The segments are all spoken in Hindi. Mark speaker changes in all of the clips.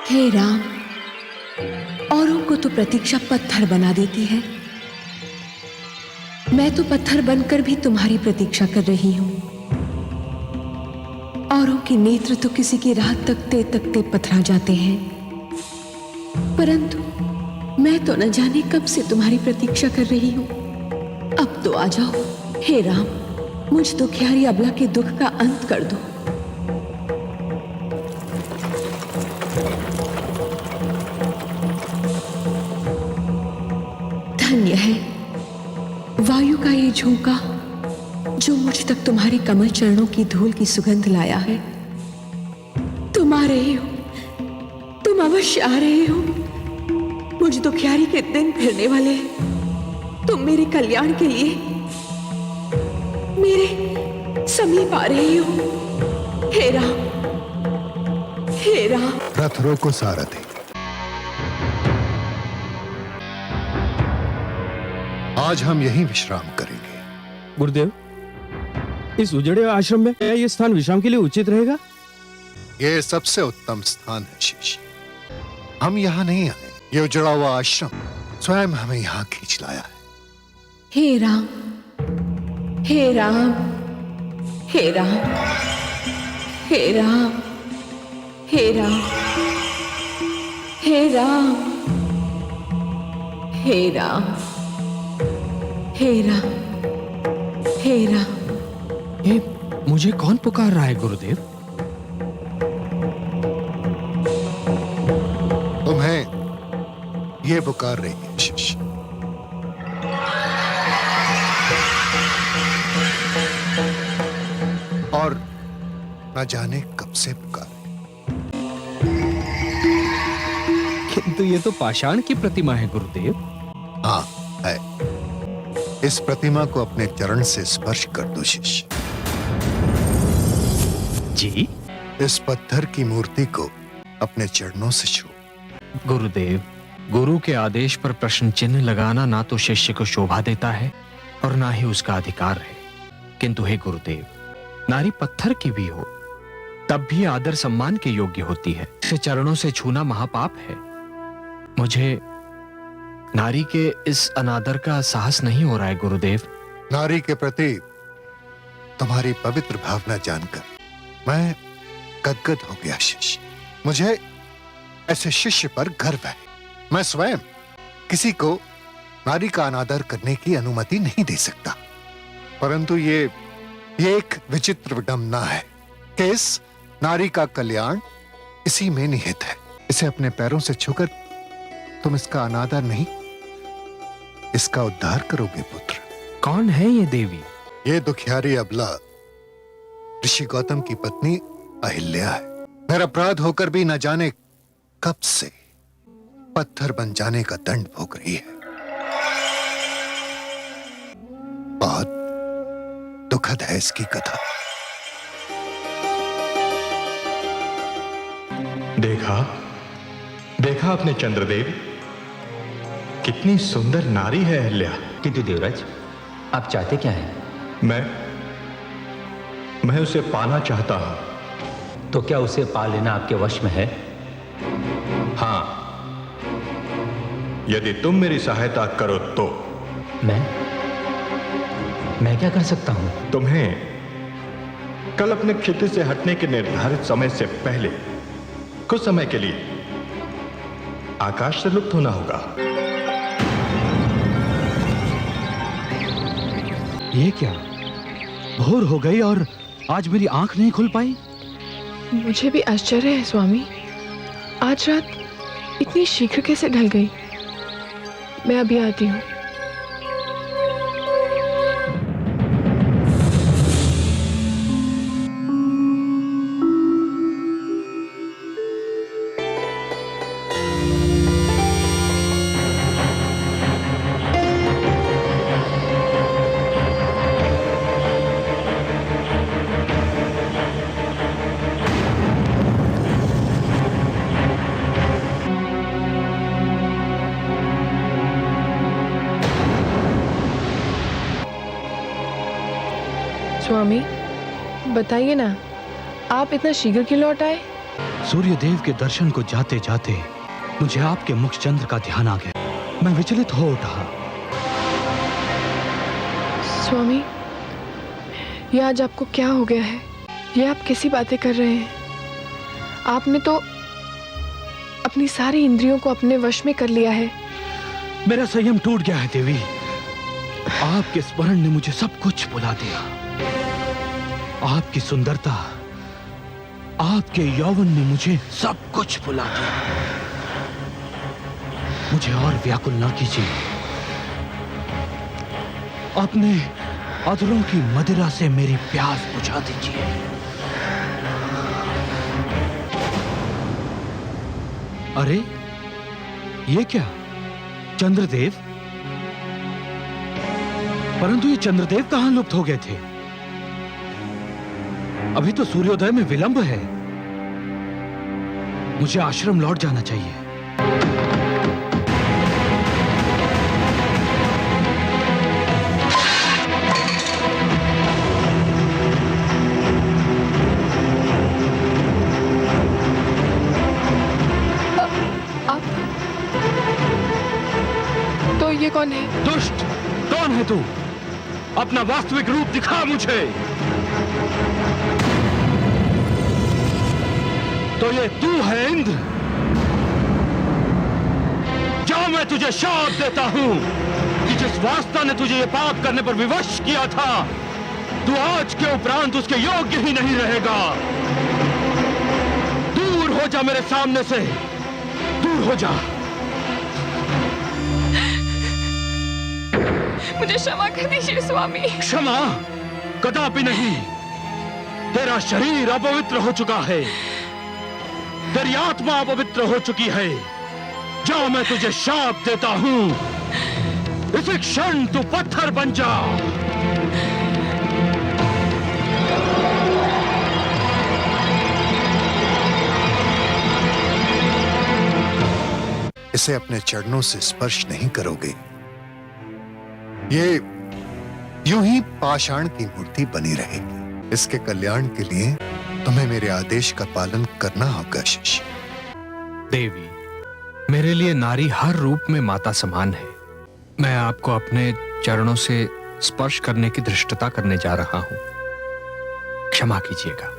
Speaker 1: हे राम, औरों को तो प्रतीक्षा पत्थर बना देती है, मैं तो पत्थर बनकर भी तुम्हारी प्रतीक्षा कर रही हूं। औरों के नेत्र तो किसी की राह तकते तकते पथरा जाते हैं, परंतु मैं तो न जाने कब से तुम्हारी प्रतीक्षा कर रही हूं। अब तो आ जाओ हे राम, मुझ दुखियारी अबला के दुख का अंत कर दो। धन्य है वायु का ये झोंका जो मुझ तक तुम्हारे कमल चरणों की धूल की सुगंध लाया है। तुम आ रहे हो, तुम अवश्य आ रहे हो। मुझ दुखियारी के दिन फिरने वाले हैं। तुम मेरे कल्याण के लिए मेरे समीप आ रहे हो। हे राम, हे राम।
Speaker 2: रथ रोको सारथी। आज हम यहीं विश्राम करेंगे।
Speaker 3: गुरुदेव, इस उजड़े आश्रम में क्या ये स्थान विश्राम के लिए उचित रहेगा?
Speaker 2: यह सबसे उत्तम स्थान है शिष्य। हम यहाँ नहीं आए, ये उजड़ा हुआ आश्रम स्वयं हमें यहाँ खींच लाया है।
Speaker 1: हे राम, हे राम, हे राम, हे राम, हे राम, हे राम, हे राम, हे राम, हे राम।
Speaker 3: ये मुझे कौन पुकार रहा है गुरुदेव?
Speaker 2: तुम्हें ये पुकार रही है शिष्य। और न जाने कब से पुकार।
Speaker 3: किंतु ये तो पाषाण की प्रतिमा है गुरुदेव।
Speaker 2: हाँ है। इस प्रतिमा को अपने चरण से स्पर्श कर दो शिष्य।
Speaker 3: जी?
Speaker 2: इस पत्थर की मूर्ति को अपने चरणों से छू।
Speaker 3: गुरुदेव, गुरु के आदेश पर प्रश्न चिन्ह लगाना ना तो शिष्य को शोभा देता है और ना ही उसका अधिकार है। किंतु हे गुरुदेव, नारी पत्थर की भी हो तब भी आदर सम्मान के योग्य होती है। इसे चरणों से छूना महापाप है। मुझे नारी के इस अनादर का साहस नहीं हो रहा है गुरुदेव।
Speaker 2: नारी के प्रति तुम्हारी पवित्र भावना जानकर मैं गदगद हो गया शिष्य। मुझे ऐसे शिष्य पर गर्व है। मैं स्वयं किसी को नारी का अनादर करने की अनुमति नहीं दे सकता, परंतु ये एक विचित्र विडंबना है कि इस नारी का कल्याण इसी में निहित है। इसे अपने पैरों से छूकर तुम इसका अनादर नहीं, इसका उद्धार करोगे पुत्र।
Speaker 3: कौन है ये देवी?
Speaker 2: ये दुखियारी अबला ऋषि गौतम की पत्नी अहिल्या है। मेरा अपराध होकर भी न जाने कब से पत्थर बन जाने का दंड भोग रही है। बहुत दुखद है इसकी कथा।
Speaker 4: देखा आपने चंद्रदेव, कितनी सुंदर नारी है अहिल्या।
Speaker 5: किंतु देवराज, आप चाहते क्या हैं?
Speaker 4: मैं उसे पाना चाहता हूं।
Speaker 5: तो क्या उसे पा लेना आपके वश में है?
Speaker 4: हां, यदि तुम मेरी सहायता करो तो।
Speaker 5: मैं क्या कर सकता हूं?
Speaker 4: तुम्हें कल अपने क्षितिज से हटने के निर्धारित समय से पहले कुछ समय के लिए आकाश से लुप्त होना होगा।
Speaker 3: ये क्या? भोर हो गई और आज मेरी आंख नहीं खुल पाई।
Speaker 6: मुझे भी आश्चर्य है स्वामी, आज रात इतनी शीघ्र कैसे ढल गई। मैं अभी आती हूँ। स्वामी, बताइए ना, आप इतना शीघ्र क्यों लौट आए?
Speaker 7: सूर्यदेव के दर्शन को जाते जाते मुझे आपके मुखचंद्र का ध्यान आ गया। मैं विचलित हो उठा।
Speaker 6: स्वामी, ये आज आपको क्या हो गया है? ये आप कैसी बातें कर रहे हैं? आपने तो अपनी सारी इंद्रियों को अपने वश में कर लिया है।
Speaker 7: मेरा संयम टूट गया है देवी। आपके स्मरण ने मुझे सब कुछ भुला दिया। आपकी सुंदरता, आपके यौवन ने मुझे सब कुछ भुला दिया। मुझे और व्याकुल ना कीजिए। अपने अधरों की मदिरा से मेरी प्यास बुझा दीजिए। अरे ये क्या? चंद्रदेव? परंतु ये चंद्रदेव कहां लुप्त हो गए थे? अभी तो सूर्योदय में विलंब है। मुझे आश्रम लौट जाना चाहिए।
Speaker 6: तो ये कौन है?
Speaker 7: दुष्ट, कौन है तू? अपना वास्तविक रूप दिखा मुझे। तो ये तू है इंद्र? जा, मैं तुझे शाप देता हूं कि जिस वास्ता ने तुझे ये पाप करने पर विवश किया था, तू आज के उपरांत उसके योग्य ही नहीं रहेगा। दूर हो जा मेरे सामने से, दूर हो जा।
Speaker 6: मुझे क्षमा कर दीजिए स्वामी।
Speaker 7: क्षमा कदापि नहीं। तेरा शरीर अपवित्र हो चुका है, तेरी आत्मा अपवित्र हो चुकी है। जा, मैं तुझे शाप देता हूं, इसी क्षण तू पत्थर बन जा।
Speaker 2: इसे अपने चरणों से स्पर्श नहीं करोगे, ये यूं ही पाषाण की मूर्ति बनी रहेगी। इसके कल्याण के लिए तुम्हें मेरे आदेश का पालन करना होगा शिष्य।
Speaker 3: देवी, मेरे लिए नारी हर रूप में माता समान है। मैं आपको अपने चरणों से स्पर्श करने की धृष्टता करने जा रहा हूं। क्षमा कीजिएगा।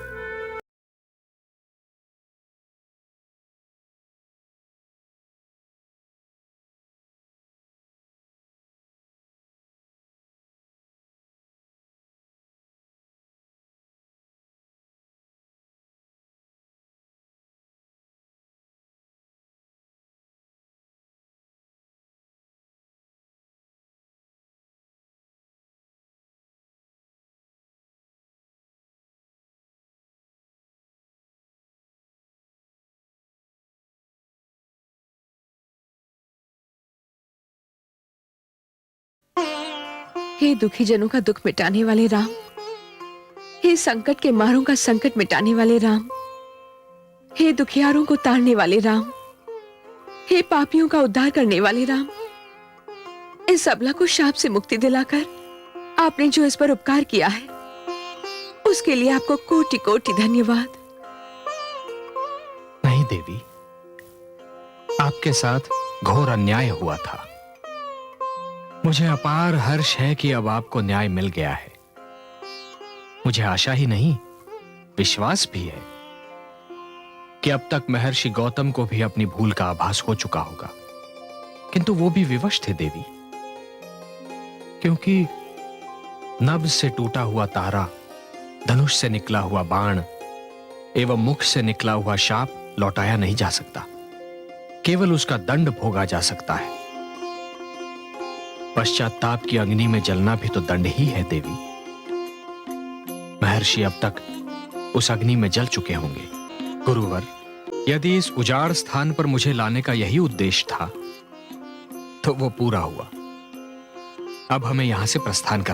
Speaker 1: हे दुखी जनों का दुख मिटाने वाले राम, हे संकट के मारों का संकट मिटाने वाले राम, हे दुखियारों को तारने वाले राम, हे पापियों का उद्धार करने वाले राम, इस अबला को शाप से मुक्ति दिलाकर आपने जो इस पर उपकार किया है, उसके लिए आपको कोटि कोटि धन्यवाद।
Speaker 3: नहीं देवी, आपके साथ घोर अन्याय हुआ था। मुझे अपार हर्ष है कि अब आपको न्याय मिल गया है। मुझे आशा ही नहीं, विश्वास भी है कि अब तक महर्षि गौतम को भी अपनी भूल का आभास हो चुका होगा। किंतु वो भी विवश थे देवी, क्योंकि नभ से टूटा हुआ तारा, धनुष से निकला हुआ बाण एवं मुख से निकला हुआ शाप लौटाया नहीं जा सकता। केवल उसका दंड भोगा जा सकता है। पश्चाताप की अग्नि में जलना भी तो दंड ही है देवी। महर्षि अब तक उस अग्नि में जल चुके होंगे। गुरुवर, यदि इस उजाड़ स्थान पर मुझे लाने का यही उद्देश्य था, तो वो पूरा हुआ। अब हमें यहां से प्रस्थान करना